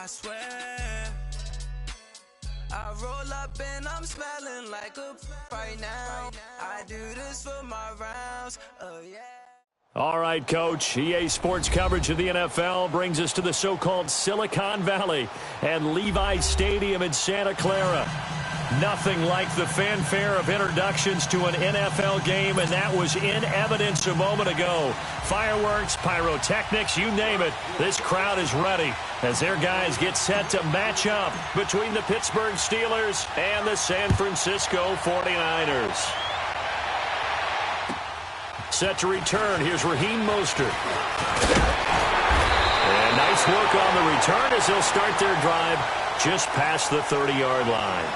I swear. I roll up and I'm smelling like a right now. I do this for my rounds, yeah. All right, Coach. EA Sports coverage of the NFL brings us to the so-called Silicon Valley and Levi Stadium in Santa Clara. Nothing like the fanfare of introductions to an NFL game, and that was in evidence a moment ago. Fireworks, pyrotechnics, you name it. This crowd is ready as their guys get set to match up between the Pittsburgh Steelers and the San Francisco 49ers. Set to return. Here's Raheem Mostert. And nice work on the return as they'll start their drive just past the 30-yard line.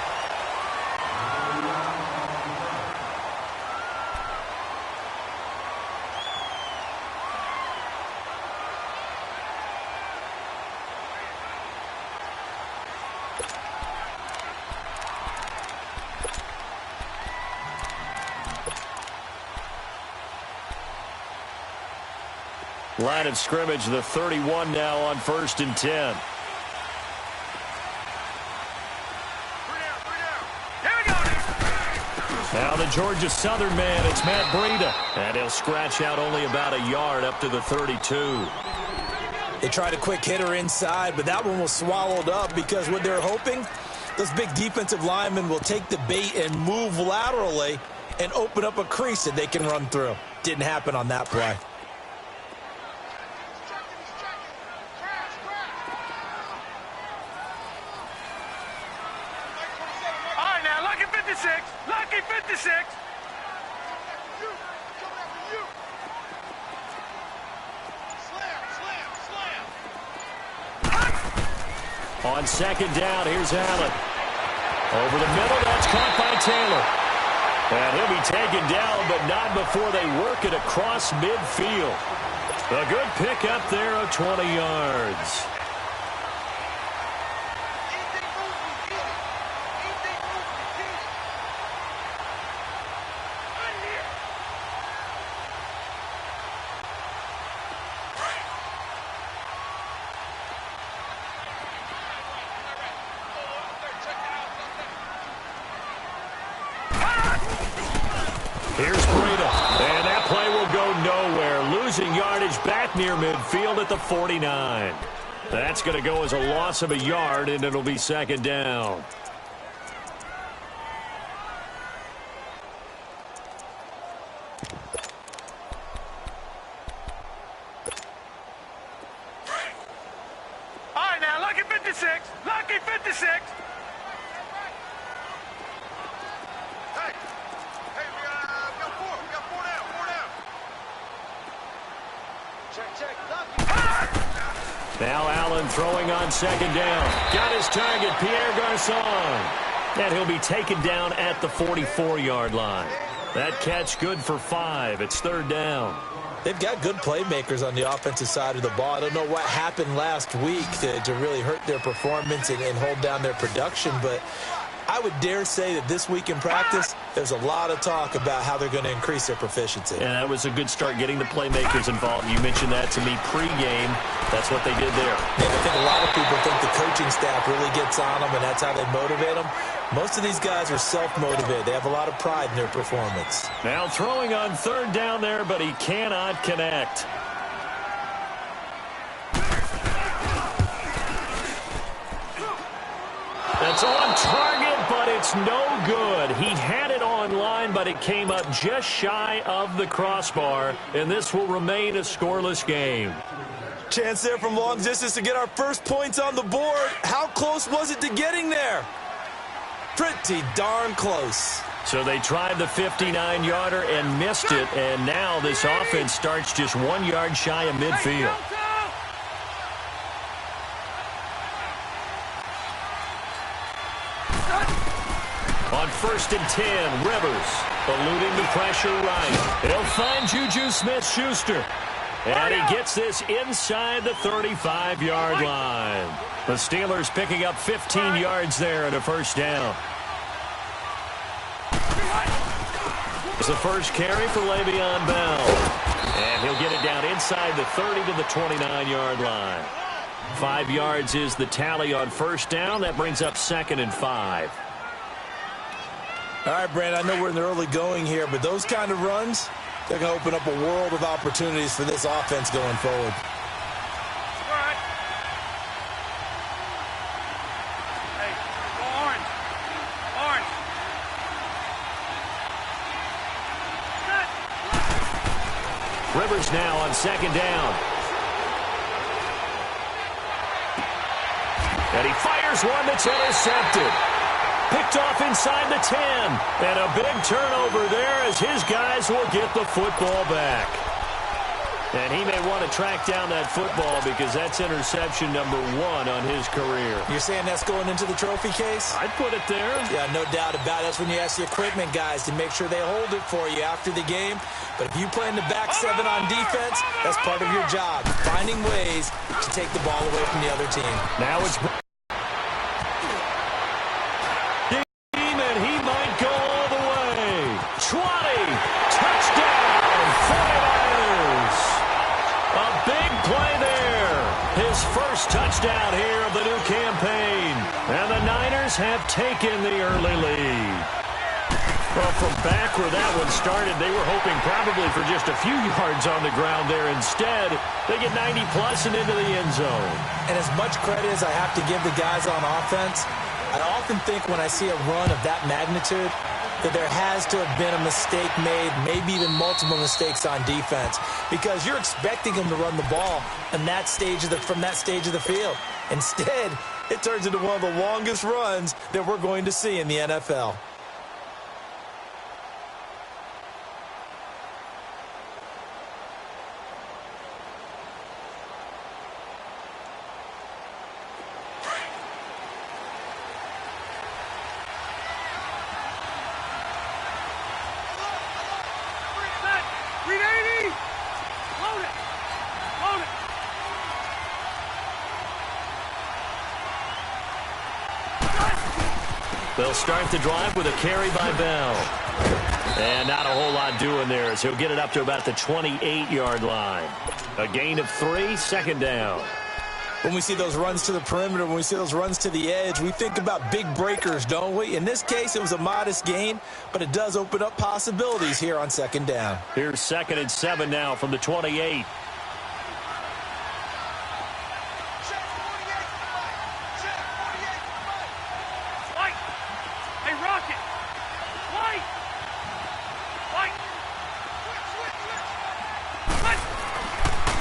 Line of scrimmage, the 31 now on 1st and 10. Now the Georgia Southern man, it's Matt Breida. And he'll scratch out only about a yard up to the 32. They tried a quick hitter inside, but that one was swallowed up because what they're hoping, those big defensive linemen will take the bait and move laterally and open up a crease that they can run through. Didn't happen on that play. Lucky 56. On 2nd down, here's Allen. Over the middle, that's caught by Taylor. And he'll be taken down, but not before they work it across midfield. A good pick up there of 20 yards. Here's Breida, and that play will go nowhere, losing yardage back near midfield at the 49. That's going to go as a loss of a yard, and it'll be 2nd down. All right, now, lucky 56. Lucky 56. Now Allen throwing on 2nd down. Got his target, Pierre Garçon. And he'll be taken down at the 44-yard line. That catch good for 5. It's 3rd down. They've got good playmakers on the offensive side of the ball. I don't know what happened last week to really hurt their performance and hold down their production, but I would dare say that this week in practice, there's a lot of talk about how they're going to increase their proficiency. And that was a good start getting the playmakers involved. You mentioned that to me pregame. That's what they did there. And I think a lot of people think the coaching staff really gets on them, and that's how they motivate them. Most of these guys are self-motivated. They have a lot of pride in their performance. Now throwing on 3rd down there, but he cannot connect. That's on target, but it's no good. He had it on line, but it came up just shy of the crossbar, and this will remain a scoreless game. Chance there from long distance to get our first points on the board. How close was it to getting there? Pretty darn close. So they tried the 59-yarder and missed it, and now this offense starts just 1 yard shy of midfield. On 1st and 10, Rivers eluding the pressure right. He'll find Juju Smith-Schuster. And he gets this inside the 35-yard line. The Steelers picking up 15 yards there at a 1st down. It's the first carry for Le'Veon Bell. And he'll get it down inside the 30 to the 29-yard line. 5 yards is the tally on first down. That brings up 2nd and 5. All right, Brandon, I know we're in the early going here, but those kind of runs, they're going to open up a world of opportunities for this offense going forward. Rivers now on 2nd down. And he fires one that's intercepted. Picked off inside the 10. And a big turnover there as his guys will get the football back. And he may want to track down that football because that's interception number 1 on his career. You're saying that's going into the trophy case? I'd put it there. Yeah, no doubt about it. That's when you ask the equipment guys to make sure they hold it for you after the game. But if you play in the back 7 on defense, that's part of your job, finding ways to take the ball away from the other team. Now it's and he might go all the way. 20, touchdown, 49ers. A big play there. His first touchdown here of the new campaign. And the Niners have taken the early lead. Well, from back where that one started, they were hoping probably for just a few yards on the ground there. Instead, they get 90-plus and into the end zone. And as much credit as I have to give the guys on offense, I often think when I see a run of that magnitude that there has to have been a mistake made, maybe even multiple mistakes on defense, because you're expecting them to run the ball in that stage of from that stage of the field. Instead, it turns into one of the longest runs that we're going to see in the NFL. They'll start the drive with a carry by Bell. And not a whole lot doing there as he'll get it up to about the 28-yard line. A gain of 3, 2nd down. When we see those runs to the perimeter, when we see those runs to the edge, we think about big breakers, don't we? In this case, it was a modest gain, but it does open up possibilities here on 2nd down. Here's 2nd and 7 now from the 28.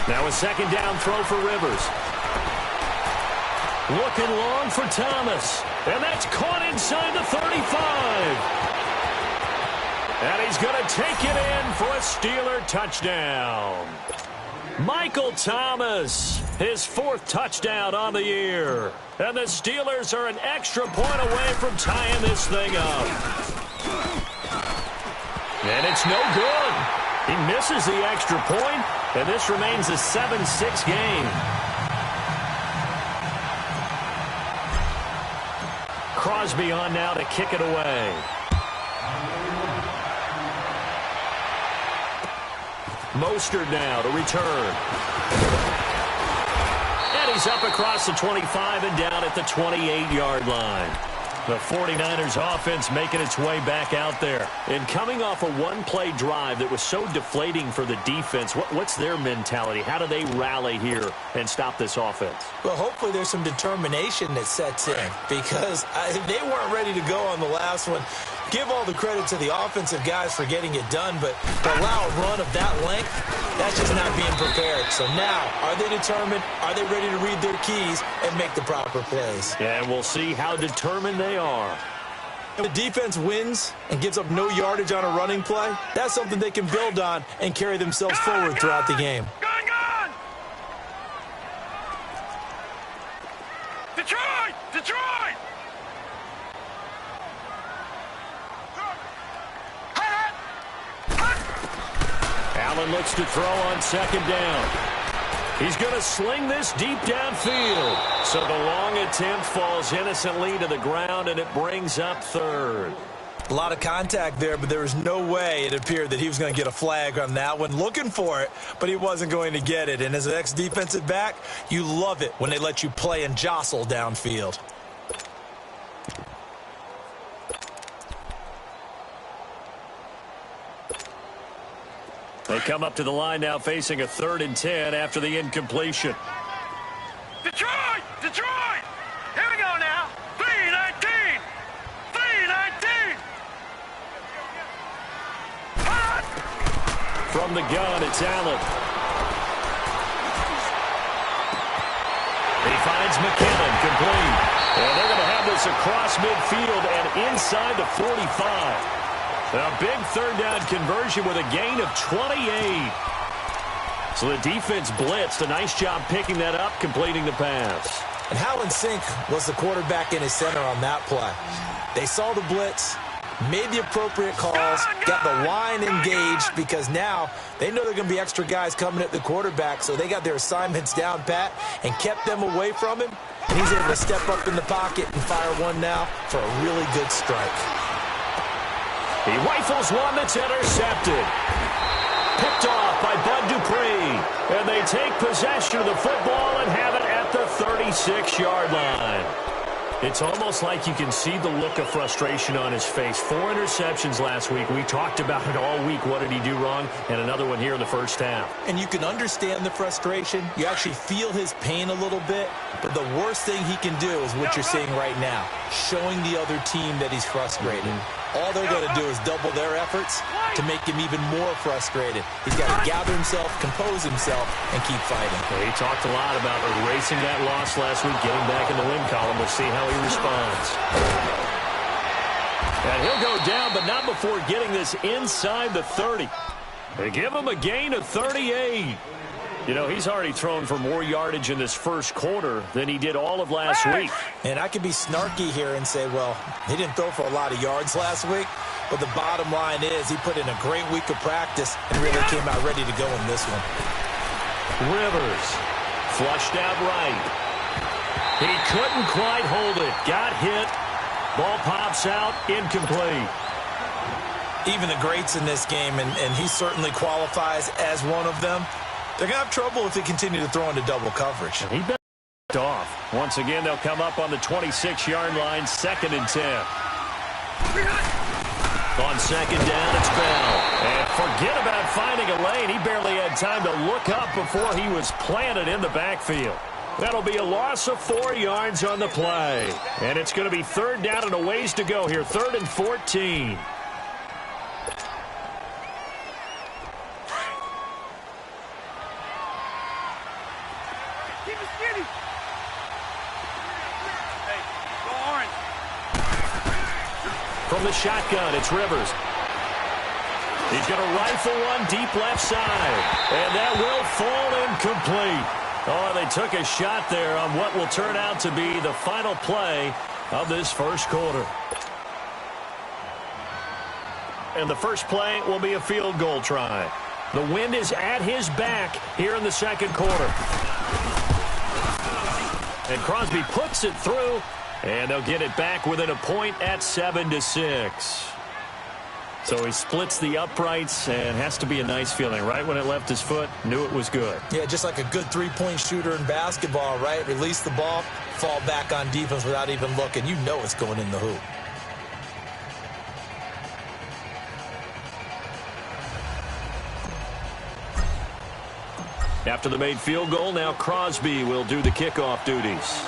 Now a 2nd down throw for Rivers. Looking long for Thomas. And that's caught inside the 35. And he's going to take it in for a Steeler touchdown. Michael Thomas, his 4th touchdown on the year. And the Steelers are an extra point away from tying this thing up. And it's no good. He misses the extra point, and this remains a 7-6 game. Crosby on now to kick it away. Mostert now to return. And he's up across the 25 and down at the 28-yard line. The 49ers offense making its way back out there. And coming off a one-play drive that was so deflating for the defense, what's their mentality? How do they rally here and stop this offense? Well, hopefully there's some determination that sets in because they weren't ready to go on the last one. Give all the credit to the offensive guys for getting it done, but to allow a run of that length, that's just not being prepared. So now, are they determined? Are they ready to read their keys and make the proper plays? And we'll see how determined they are. If the defense wins and gives up no yardage on a running play, that's something they can build on and carry themselves forward throughout the game. Gone! Detroit! Detroit! Allen looks to throw on 2nd down. He's going to sling this deep downfield. So the long attempt falls innocently to the ground, and it brings up 3rd. A lot of contact there, but there was no way it appeared that he was going to get a flag on that one. Looking for it, but he wasn't going to get it. And as an ex-defensive back, you love it when they let you play and jostle downfield. They come up to the line now facing a 3rd and 10 after the incompletion. Detroit! Detroit! Here we go now. 3-19! 3-19! From the gun, it's Allen. He finds McKinnon, complete. And they're going to have this across midfield and inside the 45. A big 3rd down conversion with a gain of 28. So the defense blitzed. A nice job picking that up, completing the pass. And how in sync was the quarterback in his center on that play? They saw the blitz, made the appropriate calls, got the line engaged because now they know there are going to be extra guys coming at the quarterback, so they got their assignments down pat and kept them away from him. And he's able to step up in the pocket and fire one now for a really good strike. He rifles one that's intercepted. Picked off by Bud Dupree. And they take possession of the football and have it at the 36-yard line. It's almost like you can see the look of frustration on his face. 4 interceptions last week. We talked about it all week. What did he do wrong? And another one here in the first half. And you can understand the frustration. You actually feel his pain a little bit. But the worst thing he can do is what you're seeing right now, showing the other team that he's frustrated. All they're going to do is double their efforts to make him even more frustrated. He's got to gather himself, compose himself, and keep fighting. Well, he talked a lot about erasing that loss last week, getting back in the win column. We'll see how he responds. And he'll go down, but not before getting this inside the 30. They give him a gain of 38. You know, he's already thrown for more yardage in this first quarter than he did all of last week. And I could be snarky here and say, well, he didn't throw for a lot of yards last week, but the bottom line is he put in a great week of practice and really came out ready to go in this one. Rivers flushed out right. He couldn't quite hold it. Got hit. Ball pops out. Incomplete. Even the greats in this game, and he certainly qualifies as one of them, they're going to have trouble if they continue to throw into double coverage. He backed off. Once again, they'll come up on the 26-yard line, 2nd and 10. On 2nd down, it's Bell. And forget about finding a lane. He barely had time to look up before he was planted in the backfield. That'll be a loss of 4 yards on the play. And it's going to be 3rd down and a ways to go here, 3rd and 14. From the shotgun, it's Rivers. He's going to rifle one deep left side. And that will fall incomplete. Oh, they took a shot there on what will turn out to be the final play of this first quarter. And the first play will be a field goal try. The wind is at his back here in the second quarter. And Crosby puts it through. And they'll get it back within a point at 7-6. So he splits the uprights and has to be a nice feeling. Right when it left his foot, knew it was good. Yeah, just like a good three-point shooter in basketball, right? Release the ball, fall back on defense without even looking. You know it's going in the hoop. After the made field goal, now Crosby will do the kickoff duties.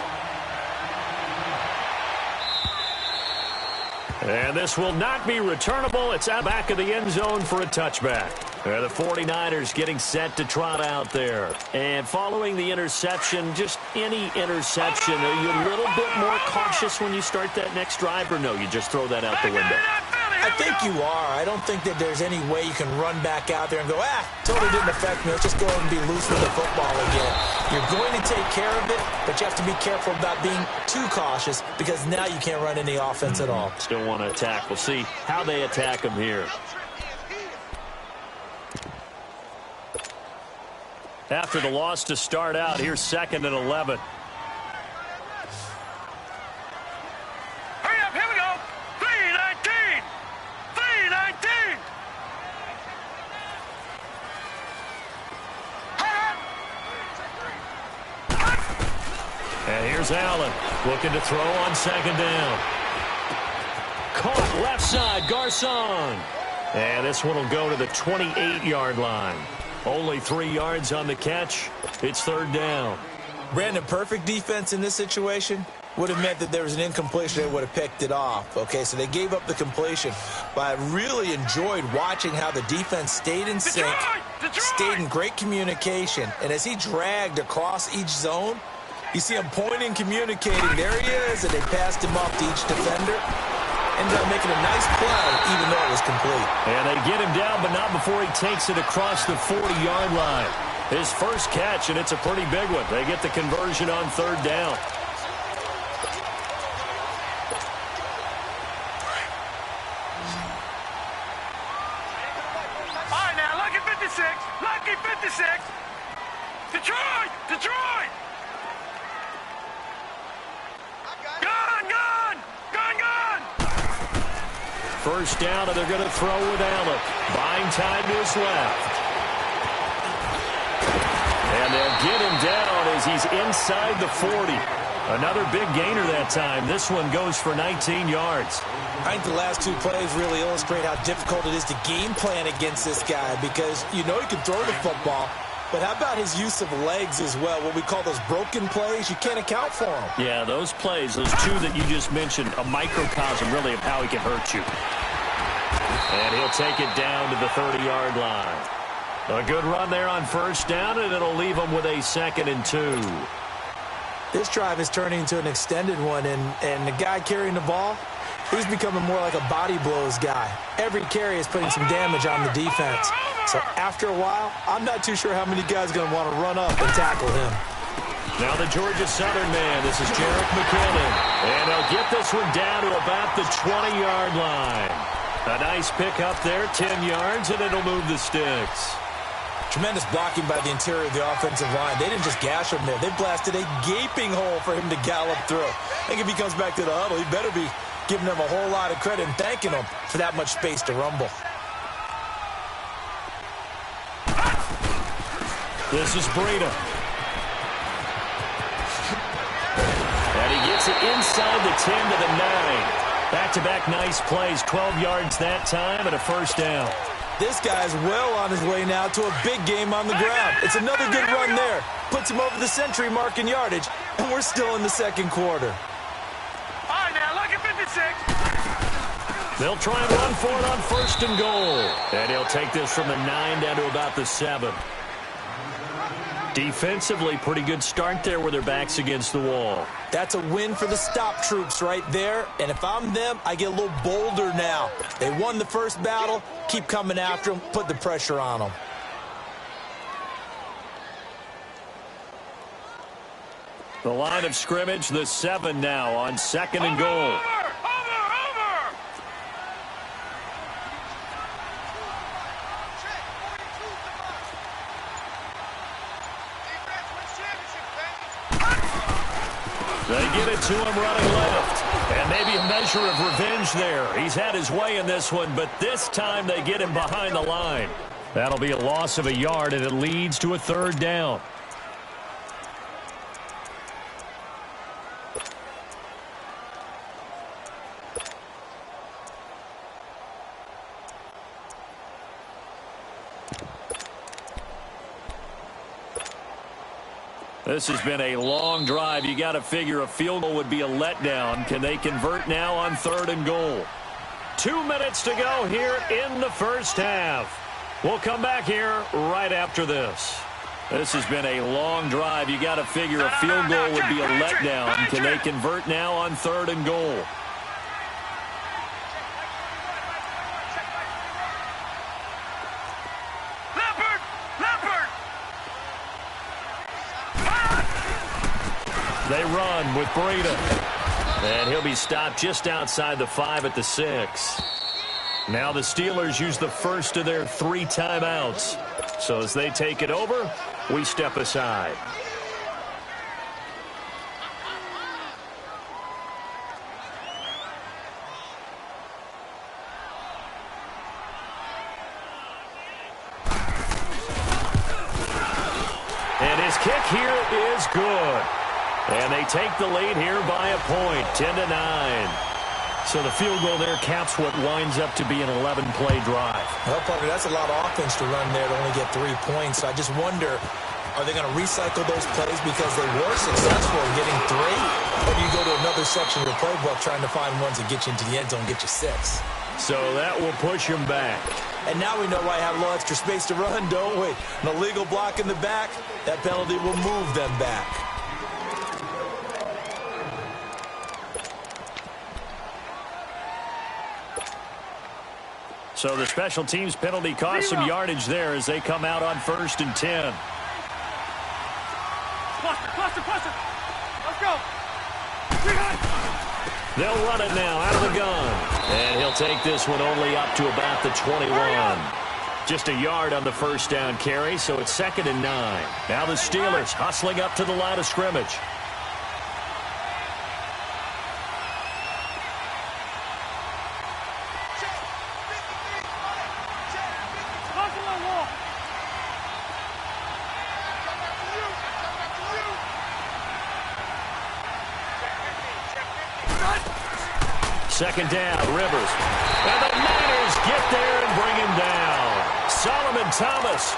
And this will not be returnable. It's out back of the end zone for a touchback. The 49ers getting set to trot out there. And following the interception, just any interception, are you a little bit more cautious when you start that next drive, or no, you just throw that out the window? I think you are. I don't think that there's any way you can run back out there and go, totally didn't affect me. Let's just go ahead and be loose with the football again. You're going to take care of it, but you have to be careful about being too cautious because now you can't run any offense at all. Still want to attack. We'll see how they attack him here. After the loss to start out, here's 2nd and 11. Hurry up, here we go. 3-19. Here's Allen looking to throw on second down. Caught left side, Garcon. And this one will go to the 28-yard line. Only 3 yards on the catch. It's third down. Brandon, perfect defense in this situation would have meant that there was an incompletion. They would have picked it off. Okay, so they gave up the completion. But I really enjoyed watching how the defense stayed in sync, stayed in great communication. And as he dragged across each zone, you see him pointing, communicating. There he is, and they passed him off to each defender. Ended up making a nice play, even though it was complete. And they get him down, but not before he takes it across the 40-yard line. His first catch, and it's a pretty big one. They get the conversion on third down. All right, now, lucky 56. Lucky 56. Detroit! Detroit! Gun! Gun! Gun! Gun! First down, and they're going to throw with Allen. Buying time to his left. And they'll get him down as he's inside the 40. Another big gainer that time. This one goes for 19 yards. I think the last 2 plays really illustrate how difficult it is to game plan against this guy, because you know he can throw the football, but how about his use of legs as well? What we call those broken plays, you can't account for them. Yeah, those plays, those 2 that you just mentioned, a microcosm really of how he can hurt you. And he'll take it down to the 30-yard line. A good run there on first down, and it'll leave him with a 2nd and 2. This drive is turning into an extended one, and the guy carrying the ball, he's becoming more like a body blows guy. Every carry is putting some damage on the defense. So after a while, I'm not too sure how many guys are going to want to run up and tackle him. Now the Georgia Southern man, this is Jerick McKinnon. And they'll get this one down to about the 20-yard line. A nice pick up there, 10 yards, and it'll move the sticks. Tremendous blocking by the interior of the offensive line. They didn't just gash him there. They blasted a gaping hole for him to gallop through. I think if he comes back to the huddle, he better be giving them a whole lot of credit and thanking them for that much space to rumble. This is Breida. And he gets it inside the 10 to the 9. Back-to-back nice plays, 12 yards that time and a first down. This guy's well on his way now to a big game on the ground. It's another good run there. Puts him over the century mark in yardage, and we're still in the second quarter. All right, now, lucky 56. They'll try and run for it on first and goal. And he'll take this from the 9 down to about the 7. Defensively, pretty good start there with their backs against the wall. That's a win for the stop troops right there. And if I'm them, I get a little bolder now. They won the first battle. Keep coming after them. Put the pressure on them. The line of scrimmage, the 7 now on second and goal. Over! They get it to him running left. And maybe a measure of revenge there. He's had his way in this one, but this time they get him behind the line. That'll be a loss of a yard, and it leads to a third down. This has been a long drive. You got to figure a field goal would be a letdown. Can they convert now on third and goal? 2 minutes to go here in the first half. We'll come back here right after this. This has been a long drive. You got to figure a field goal would be a letdown. Can they convert now on third and goal? They run with Breida. And he'll be stopped just outside the 5 at the 6. Now the Steelers use the first of their 3 timeouts. So as they take it over, we step aside. And his kick here is good. And they take the lead here by a point, 10-9. So the field goal there caps what winds up to be an 11-play drive. Well, partner, that's a lot of offense to run there to only get 3 points. So I just wonder, are they going to recycle those plays because they were successful in getting 3? Or do you go to another section of the playbook trying to find ones that get you into the end zone and get you 6? So that will push him back. And now we know why I have a little extra space to run, don't we? An illegal block in the back, that penalty will move them back. So the special teams penalty cost some yardage there as they come out on 1st and 10. Cluster. Let's go. They'll run it now out of the gun. And he'll take this one only up to about the 21. Just a yard on the first down carry, so it's 2nd and 9. Now the Steelers hustling up to the line of scrimmage. Second down, Rivers. And the Niners get there and bring him down. Solomon Thomas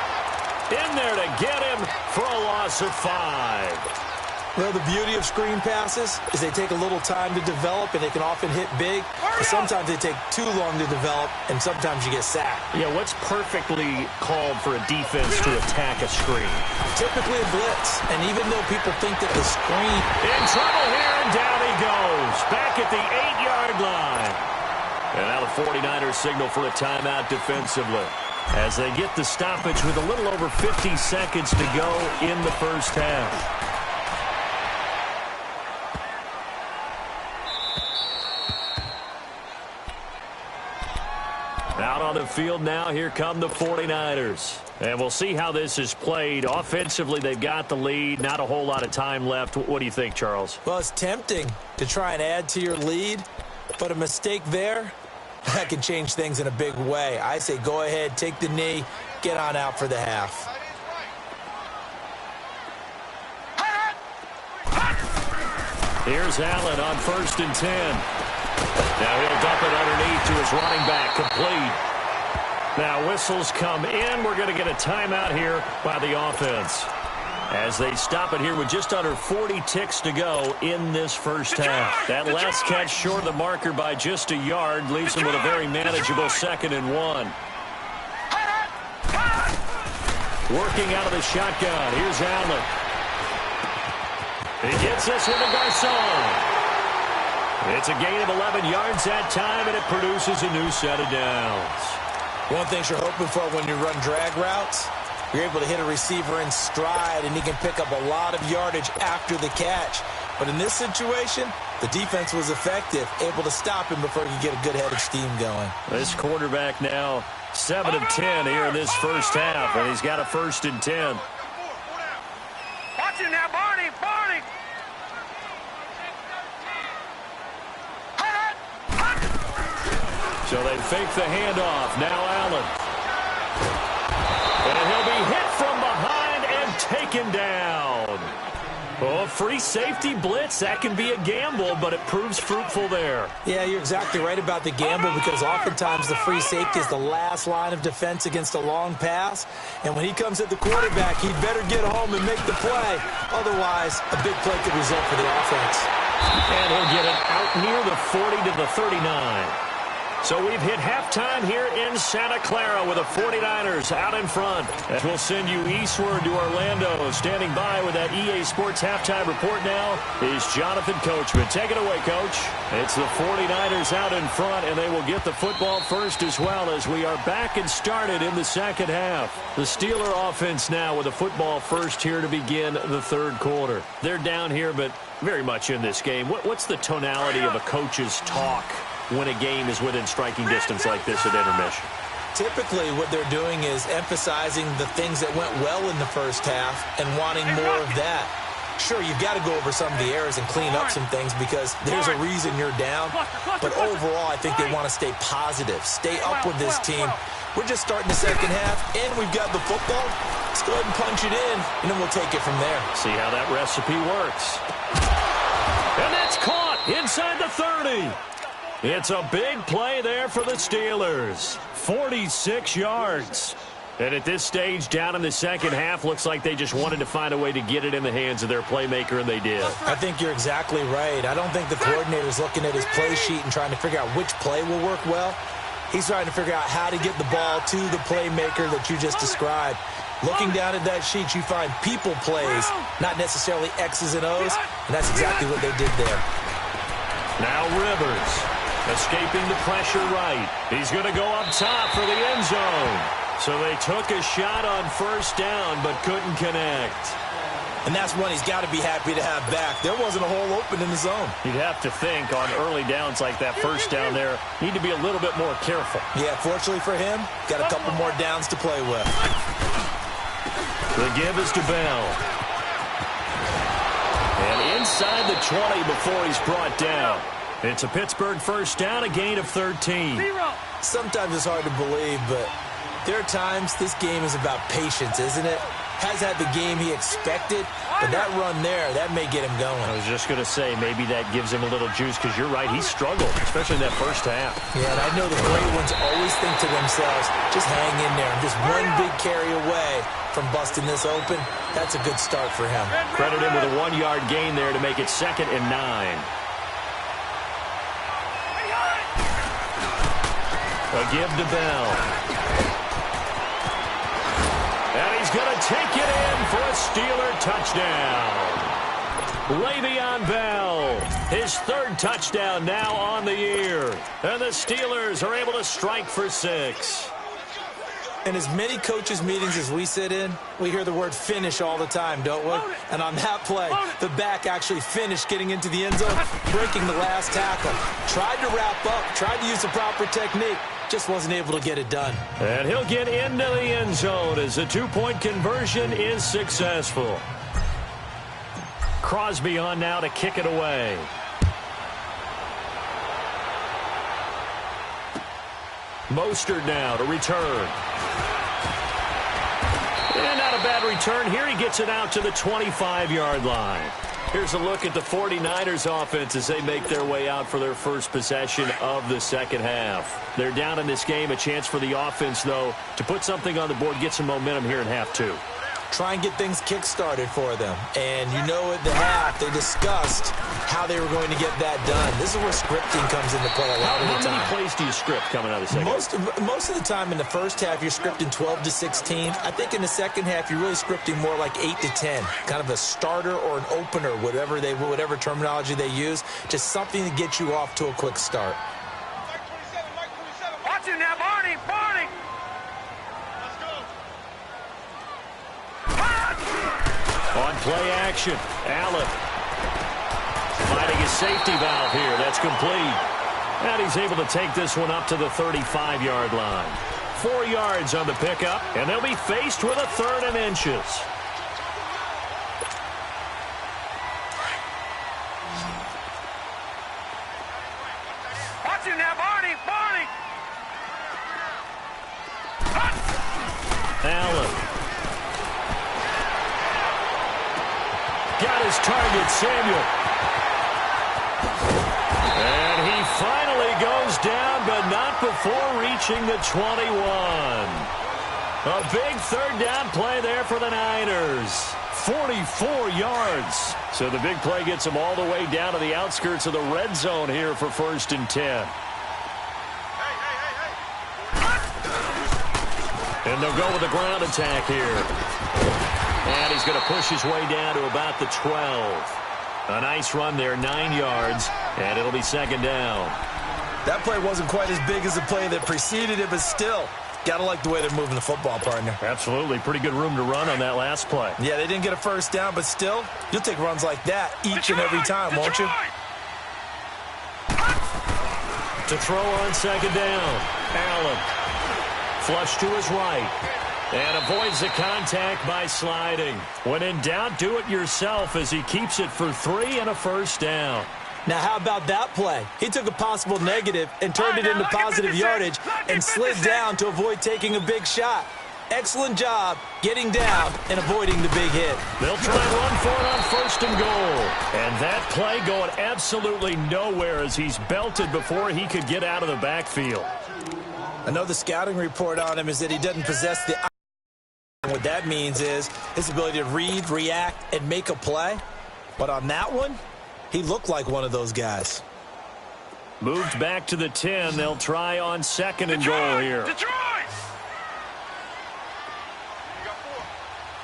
in there to get him for a loss of 5. Well, the beauty of screen passes is they take a little time to develop, and they can often hit big. But sometimes they take too long to develop, and sometimes you get sacked. Yeah, what's perfectly called for a defense to attack a screen? Typically a blitz, and even though people think that the screen... In trouble here, and down he goes. Back at the 8-yard line. And now the 49ers signal for a timeout defensively as they get the stoppage with a little over 50 seconds to go in the first half. Out on the field now, here come the 49ers. And we'll see how this is played. Offensively, they've got the lead. Not a whole lot of time left. What do you think, Charles? Well, it's tempting to try and add to your lead, but a mistake there, that can change things in a big way. I say go ahead, take the knee, get on out for the half. Here's Allen on 1st and 10. Now he'll dump it underneath to his running back, complete. Now whistles come in. We're going to get a timeout here by the offense as they stop it here with just under 40 ticks to go in this first half. That last catch short of the marker by just a yard leaves them with a very manageable 2nd and 1. Working out of the shotgun. Here's Allen. He gets this with a Garcon. It's a gain of 11 yards that time, and it produces a new set of downs. One thing you're hoping for when you run drag routes, you're able to hit a receiver in stride, and he can pick up a lot of yardage after the catch. But in this situation, the defense was effective, able to stop him before he could get a good head of steam going. This quarterback now 7 of 10 here in this first half, and he's got a 1st and 10. Watch it now, Barney. So they fake the handoff. Now Allen. And he'll be hit from behind and taken down. Oh, free safety blitz. That can be a gamble, but it proves fruitful there. Yeah, you're exactly right about the gamble because oftentimes the free safety is the last line of defense against a long pass. And when he comes at the quarterback, he'd better get home and make the play. Otherwise, a big play could result for the offense. And he'll get it out near the 40 to the 39. So we've hit halftime here in Santa Clara with the 49ers out in front. And we'll send you eastward to Orlando. Standing by with that EA Sports halftime report now is Jonathan Coachman. Take it away, Coach. It's the 49ers out in front, and they will get the football first as well as we are back and started in the second half. The Steeler offense now with the football first here to begin the third quarter. They're down here, but very much in this game. What's the tonality of a coach's talk when a game is within striking distance like this at intermission? Typically what they're doing is emphasizing the things that went well in the first half and wanting more of that. Sure, you've got to go over some of the errors and clean up some things because there's a reason you're down. But overall, I think they want to stay positive, stay up with this team. We're just starting the second half, and we've got the football. Let's go ahead and punch it in, and then we'll take it from there. See how that recipe works. And that's caught inside the 30. It's a big play there for the Steelers. 46 yards. And at this stage, down in the second half, looks like they just wanted to find a way to get it in the hands of their playmaker, and they did. I think you're exactly right. I don't think the coordinator's looking at his play sheet and trying to figure out which play will work well. He's trying to figure out how to get the ball to the playmaker that you just described. Looking down at that sheet, you find people plays, not necessarily X's and O's, and that's exactly what they did there. Now Rivers, escaping the pressure right. He's going to go up top for the end zone. So they took a shot on first down, but couldn't connect. And that's one he's got to be happy to have back. There wasn't a hole open in the zone. You'd have to think on early downs like that first down there, need to be a little bit more careful. Yeah, fortunately for him, got a couple more downs to play with. The give is to Bell. And inside the 20 before he's brought down. It's a Pittsburgh first down, a gain of 13. Sometimes it's hard to believe, but there are times this game is about patience, isn't it? Has had the game he expected, but that run there, that may get him going. I was just going to say, maybe that gives him a little juice, because you're right, he struggled, especially in that first half. Yeah, and I know the great ones always think to themselves, just hang in there. I'm just one big carry away from busting this open. That's a good start for him. Credit him with a 1-yard gain there to make it 2nd and 9. A give to Bell. And he's going to take it in for a Steeler touchdown. Le'Veon Bell, his 3rd touchdown now on the year. And the Steelers are able to strike for 6. In as many coaches' meetings as we sit in, we hear the word finish all the time, don't we? And on that play, the back actually finished getting into the end zone, breaking the last tackle. Tried to wrap up, tried to use the proper technique, just wasn't able to get it done. And he'll get into the end zone as the 2-point conversion is successful. Crosby on now to kick it away. Mostert now to return. And not a bad return here. He gets it out to the 25-yard line. Here's a look at the 49ers offense as they make their way out for their first possession of the second half. They're down in this game. A chance for the offense, though, to put something on the board, get some momentum here in half 2. Try and get things kick-started for them. And you know at the half, they discussed how they were going to get that done. This is where scripting comes into play a lot of the time. How many plays do you script coming out of the second half? Most of the time in the first half, you're scripting 12 to 16. I think in the second half, you're really scripting more like 8 to 10. Kind of a starter or an opener, whatever terminology they use. Just something to get you off to a quick start. Watch it now, Barney! Barney! On play action, Allen finding his safety valve here. That's complete. And he's able to take this one up to the 35-yard line. 4 yards on the pickup, and they'll be faced with a 3rd and inches. Watch it now, Barney! Barney! Allen. Got his target, Samuel. And he finally goes down, but not before reaching the 21. A big 3rd down play there for the Niners. 44 yards. So the big play gets them all the way down to the outskirts of the red zone here for 1st and 10. And they'll go with the ground attack here. And he's going to push his way down to about the 12. A nice run there, 9 yards, and it'll be 2nd down. That play wasn't quite as big as the play that preceded it, but still, got to like the way they're moving the football, partner. Absolutely. Pretty good room to run on that last play. Yeah, they didn't get a first down, but still, you'll take runs like that each and every time, won't you? To throw on 2nd down, Allen. Flush to his right. And avoids the contact by sliding. When in doubt, do it yourself as he keeps it for 3 and a first down. Now, how about that play? He took a possible negative and turned it into positive yardage and slid down to avoid taking a big shot. Excellent job getting down and avoiding the big hit. They'll try and run for it on first and goal. And that play going absolutely nowhere as he's belted before he could get out of the backfield. I know the scouting report on him is that he doesn't possess the... What that means is his ability to read, react, and make a play. But on that one, he looked like one of those guys. Moved back to the 10. They'll try on second and goal here. Detroit!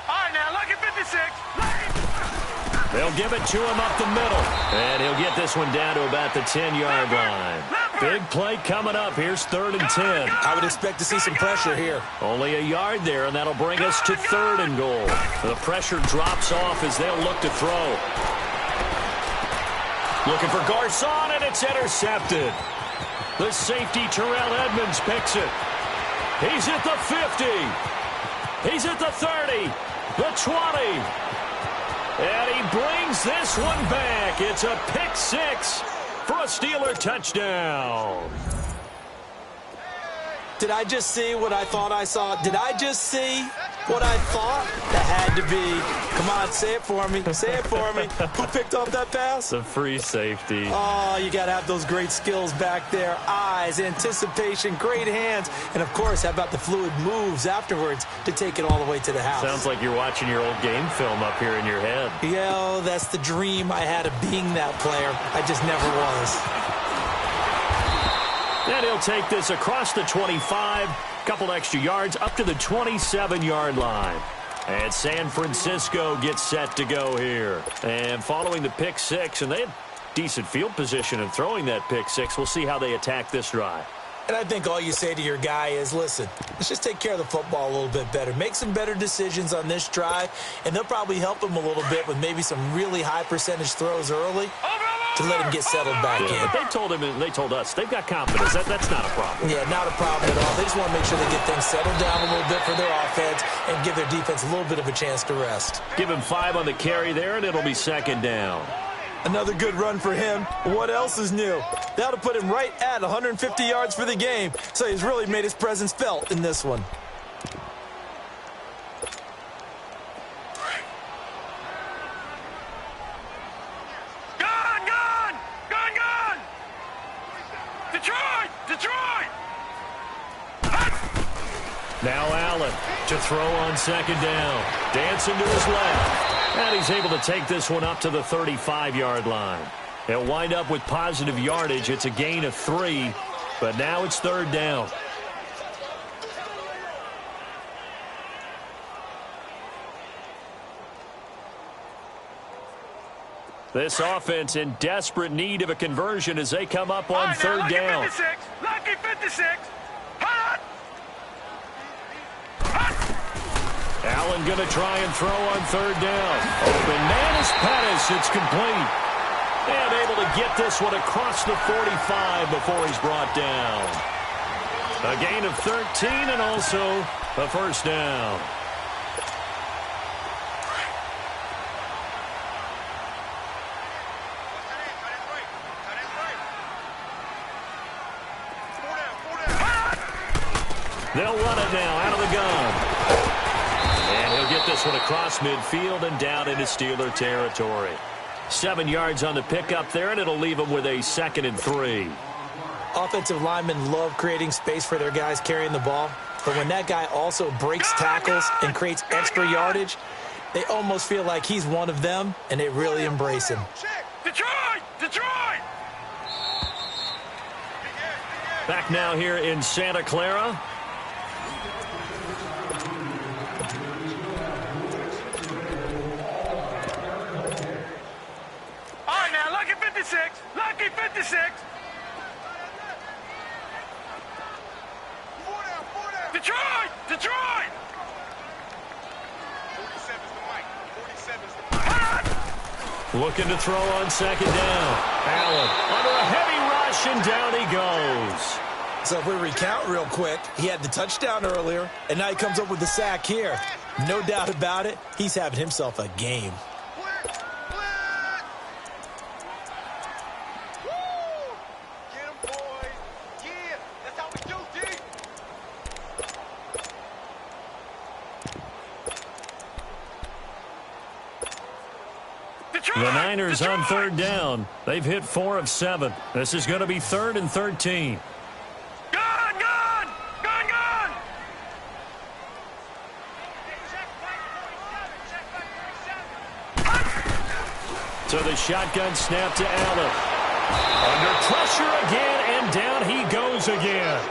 All right, now, lucky 56. They'll give it to him up the middle. And he'll get this one down to about the 10-yard line. Big play coming up. Here's 3rd and 10. I would expect to see some pressure here. Only a yard there, and that'll bring us to 3rd and goal. The pressure drops off as they'll look to throw. Looking for Garcon, and it's intercepted. The safety, Terrell Edmonds, picks it. He's at the 50. He's at the 30. The 20. And he brings this one back. It's a pick 6 for a Steeler touchdown. Did I just see what I thought I saw? Did I just see what I thought? That had to be. Come on, say it for me. Say it for me. Who picked off that pass? The free safety. Oh, you got to have those great skills back there. Eyes, anticipation, great hands. And, of course, how about the fluid moves afterwards to take it all the way to the house? Sounds like you're watching your old game film up here in your head. Yeah, that's the dream I had of being that player. I just never was. And he'll take this across the 25, couple extra yards up to the 27-yard line. And San Francisco gets set to go here. And following the pick 6, and they had decent field position in throwing that pick 6. We'll see how they attack this drive. And I think all you say to your guy is, listen, let's just take care of the football a little bit better. Make some better decisions on this drive, and they'll probably help him a little bit with maybe some really high percentage throws early to let him get settled back in. But they told him and they told us they've got confidence. That's not a problem. Yeah, not a problem at all. They just want to make sure they get things settled down a little bit for their offense and give their defense a little bit of a chance to rest. Give him 5 on the carry there, and it'll be 2nd down. Another good run for him. What else is new? That'll put him right at 150 yards for the game. So he's really made his presence felt in this one. Gun! Detroit! Now Allen to throw on 2nd down. Dancing to his left. And he's able to take this one up to the 35-yard line. He'll wind up with positive yardage. It's a gain of 3, but now it's 3rd down. This offense in desperate need of a conversion as they come up on 3rd down. Lucky 56. Hot. Allen going to try and throw on 3rd down. Open man is Pettis. It's complete. And able to get this one across the 45 before he's brought down. A gain of 13 and also a 1st down. They'll run it now out of the gun. And he'll get this one across midfield and down into Steeler territory. 7 yards on the pickup there, and it'll leave him with a 2nd and 3. Offensive linemen love creating space for their guys carrying the ball. But when that guy also breaks tackles and creates extra yardage, they almost feel like he's one of them, and they really embrace him. Detroit! Back now here in Santa Clara. Lucky 56. Detroit! 47's the mic. 47's the mic. Looking to throw on 2nd down. Allen under a heavy rush, and down he goes. So if we recount real quick, he had the touchdown earlier, and now he comes up with the sack here. No doubt about it, he's having himself a game. Get him, boys. Yeah, that's how we do, D. The Niners on third down. They've hit 4 of 7. This is going to be 3rd and 13. So the shotgun snap to Allen. Under pressure again, and down he goes again.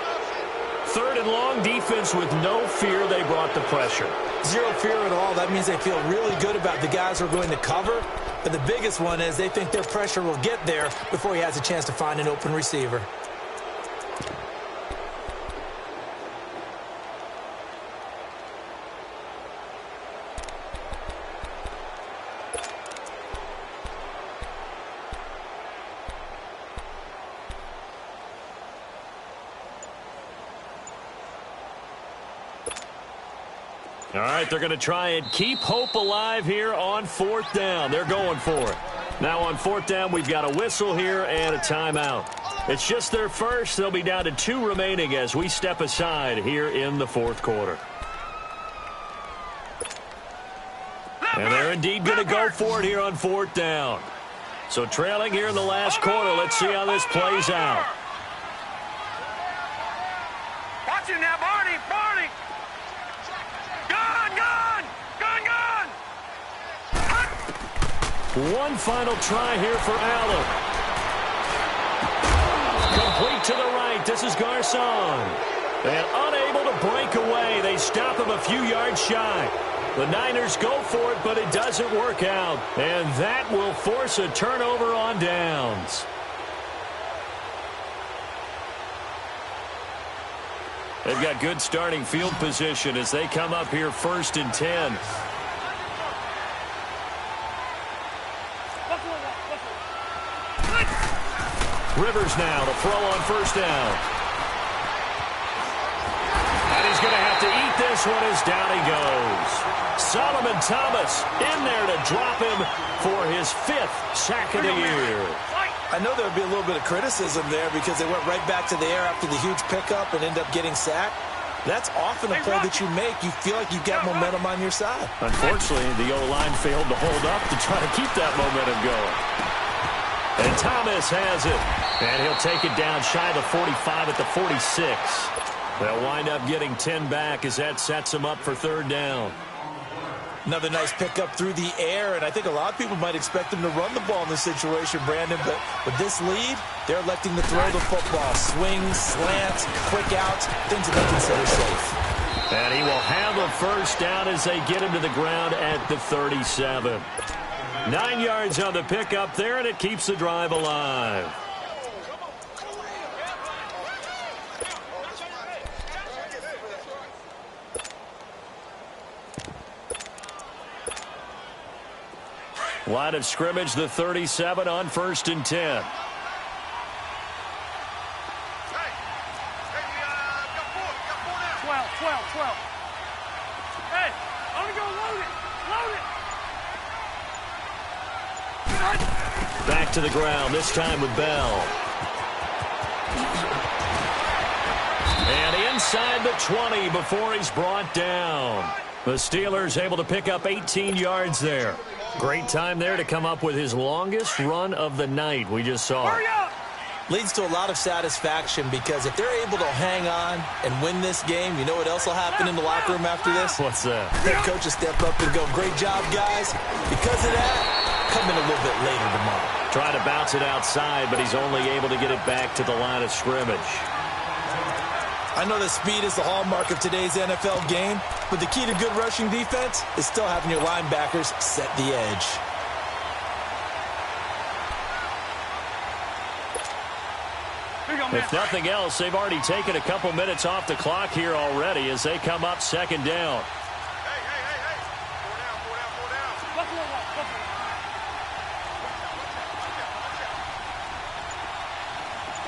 3rd and long, defense with no fear. They brought the pressure. Zero fear at all. That means they feel really good about the guys who are going to cover. But the biggest one is they think their pressure will get there before he has a chance to find an open receiver. All right, they're going to try and keep hope alive here on 4th down. They're going for it. Now on 4th down, we've got a whistle here and a timeout. It's just their first. They'll be down to 2 remaining as we step aside here in the 4th quarter. And they're indeed going to go for it here on 4th down. So trailing here in the last quarter. Let's see how this plays out. Watch it now, Barney. Barney. One final try here for Allen. Complete to the right. This is Garcon. And unable to break away. They stop him a few yards shy. The Niners go for it, but it doesn't work out. And that will force a turnover on downs. They've got good starting field position as they come up here 1st and 10. Rivers now to throw on 1st down. And he's going to have to eat this one as down he goes. Solomon Thomas in there to drop him for his 5th sack of the year. I know there would be a little bit of criticism there because they went right back to the air after the huge pickup and end up getting sacked. That's often a play that you make. You feel like you've got momentum on your side. Unfortunately, the O-line failed to hold up to try to keep that momentum going. And Thomas has it. And he'll take it down shy of the 45 at the 46. They'll wind up getting 10 back as that sets them up for 3rd down. Another nice pickup through the air, and I think a lot of people might expect them to run the ball in this situation, Brandon, but with this lead, they're electing to throw the football. Swings, slants, quick outs, things that they consider safe. And he will have a 1st down as they get him to the ground at the 37. 9 yards on the pickup there, and it keeps the drive alive. Line of scrimmage, the 37 on 1st and 10. Hey, I'm going to load it. Back to the ground, this time with Bell. And inside the 20 before he's brought down. The Steelers able to pick up 18 yards there. Great time there to come up with his longest run of the night we just saw. Hurry up! Leads to a lot of satisfaction because if they're able to hang on and win this game, you know what else will happen in the locker room after this? What's that? Their coach will step up and go, great job, guys. Because of that, come in a little bit later tomorrow. Try to bounce it outside, but he's only able to get it back to the line of scrimmage. I know that speed is the hallmark of today's NFL game, but the key to good rushing defense is still having your linebackers set the edge. If nothing else, they've already taken a couple minutes off the clock here already as they come up 2nd down.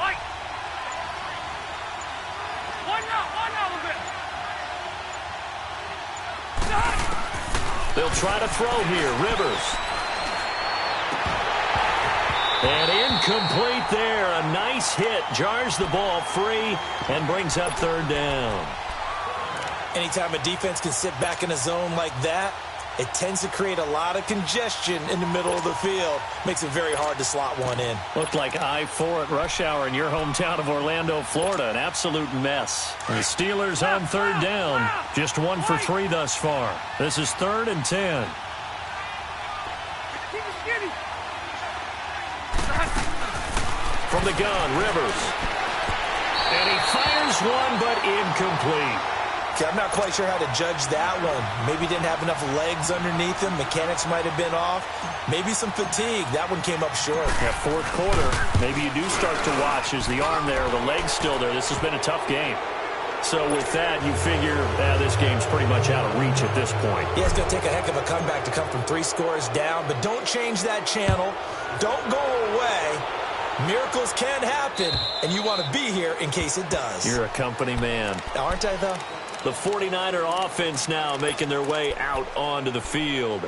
Hey. 4 down. They'll try to throw here. Rivers. And incomplete there. A nice hit. Jars the ball free and brings up third down. Anytime a defense can sit back in a zone like that, it tends to create a lot of congestion in the middle of the field. Makes it very hard to slot one in. Looked like I-4 at rush hour in your hometown of Orlando, Florida. An absolute mess. The Steelers on third down. Just 1 for 3 thus far. This is 3rd and 10. From the gun, Rivers. And he fires one, but incomplete. I'm not quite sure how to judge that one. Maybe didn't have enough legs underneath him. Mechanics might have been off. Maybe some fatigue. That one came up short. Yeah, fourth quarter, maybe you do start to watch as the arm there, the leg's still there. This has been a tough game. So with that, you figure this game's pretty much out of reach at this point. Yeah, it's going to take a heck of a comeback to come from 3 scores down. But don't change that channel. Don't go away. Miracles can happen, and you want to be here in case it does. You're a company man. Aren't I, though? The 49er offense now making their way out onto the field.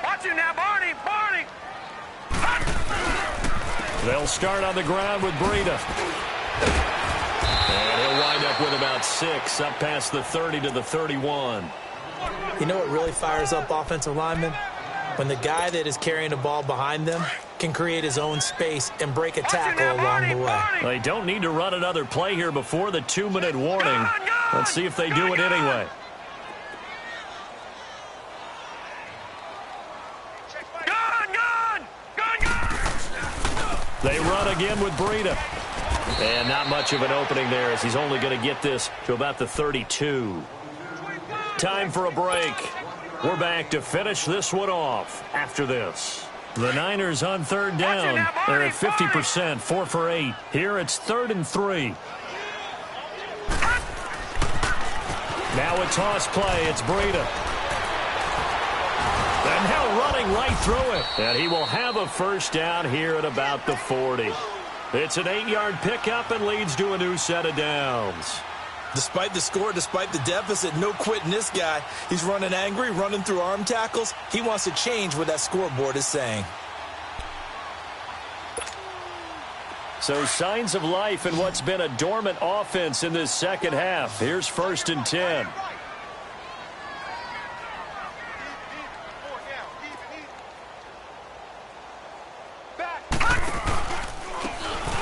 Watch it now, Barney! Barney! They'll start on the ground with Breida. And he'll wind up with about 6, up past the 30 to the 31. You know what really fires up offensive linemen? When the guy that is carrying the ball behind them can create his own space and break a tackle along the way. They don't need to run another play here before the 2-minute warning. Let's see if they do it anyway. They run again with Breida. And not much of an opening there as he's only going to get this to about the 32. Time for a break. We're back to finish this one off after this. The Niners on third down. They're at 50%, 4 for 8. Here it's 3rd and 3. Now a toss play. It's Breida. And now running right through it. And he will have a first down here at about the 40. It's an 8-yard pickup and leads to a new set of downs. Despite the score, despite the deficit, no quitting this guy. He's running angry, running through arm tackles. He wants to change what that scoreboard is saying. So signs of life in what's been a dormant offense in this second half. Here's 1st and 10.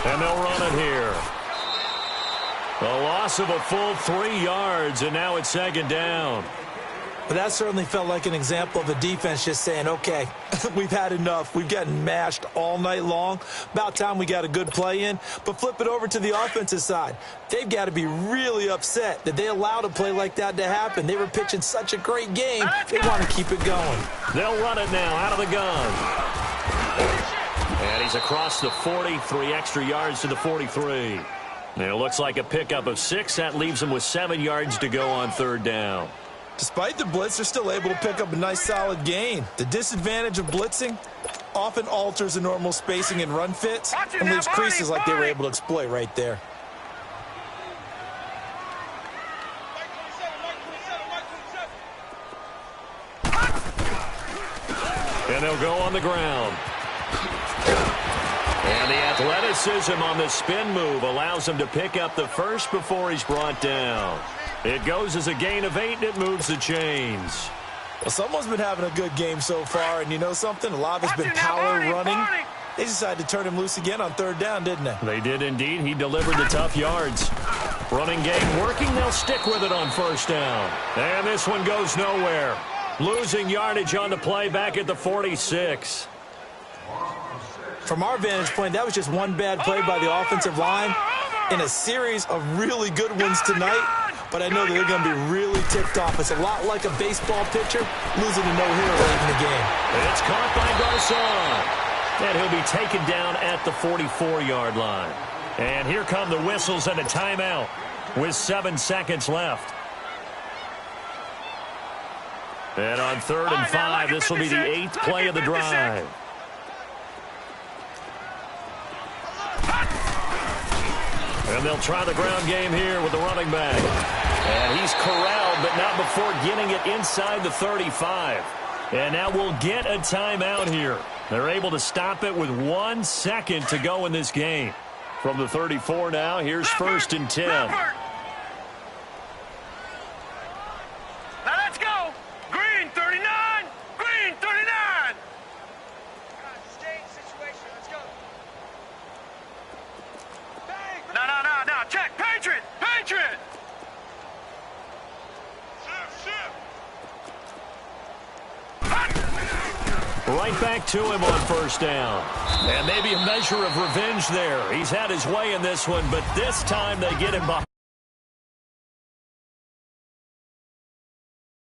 And they'll run it here. A loss of a full 3 yards, and now it's 2nd down. But that certainly felt like an example of a defense just saying, okay, we've had enough. We've gotten mashed all night long. About time we got a good play in. But flip it over to the offensive side. They've got to be really upset that they allowed a play like that to happen. They were pitching such a great game. They want to keep it going. They'll run it now out of the gun. And he's across the 40, 3 extra yards to the 43. And it looks like a pickup of 6. That leaves him with 7 yards to go on third down. Despite the blitz, they're still able to pick up a nice solid gain. The disadvantage of blitzing often alters the normal spacing and run fits and leaves creases like they were able to exploit right there. And they'll go on the ground. And the athleticism on the spin move allows him to pick up the first before he's brought down. It goes as a gain of 8, and it moves the chains. Well, someone's been having a good game so far, and you know something? A lot of it's been power running. They decided to turn him loose again on third down, didn't they? They did indeed. He delivered the tough yards. Running game working. They'll stick with it on first down. And this one goes nowhere. Losing yardage on the play back at the 46. From our vantage point, that was just one bad play by the offensive line in a series of really good ones tonight. But I know that they're going to be really ticked off. It's a lot like a baseball pitcher losing a no-hitter late in the game. It's caught by Garcon. And he'll be taken down at the 44-yard line. And here come the whistles and a timeout with 7 seconds left. And on 3rd and 5, this will be the 8th play of the drive. And they'll try the ground game here with the running back. And he's corralled, but not before getting it inside the 35. And now we'll get a timeout here. They're able to stop it with 1 second to go in this game. From the 34 now, here's 1st and 10. Now let's go. Green 39. Green 39. Stay in situation. Let's go. Bang! No. Check. Patriot. Patriot. Shift. Right back to him on 1st down. And maybe a measure of revenge there. He's had his way in this one, but this time they get him behind.